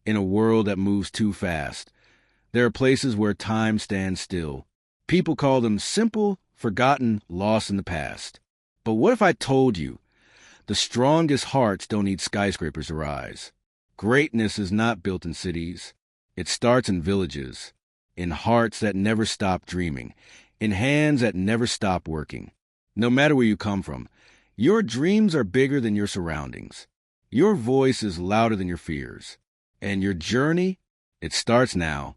in a world that moves too fast. There are places where time stands still. People call them simple, forgotten, lost in the past. But what if I told you the strongest hearts don't need skyscrapers to rise? Greatness is not built in cities. It starts in villages, in hearts that never stop dreaming, in hands that never stop working. No matter where you come from, your dreams are bigger than your surroundings. Your voice is louder than your fears. And your journey, it starts now.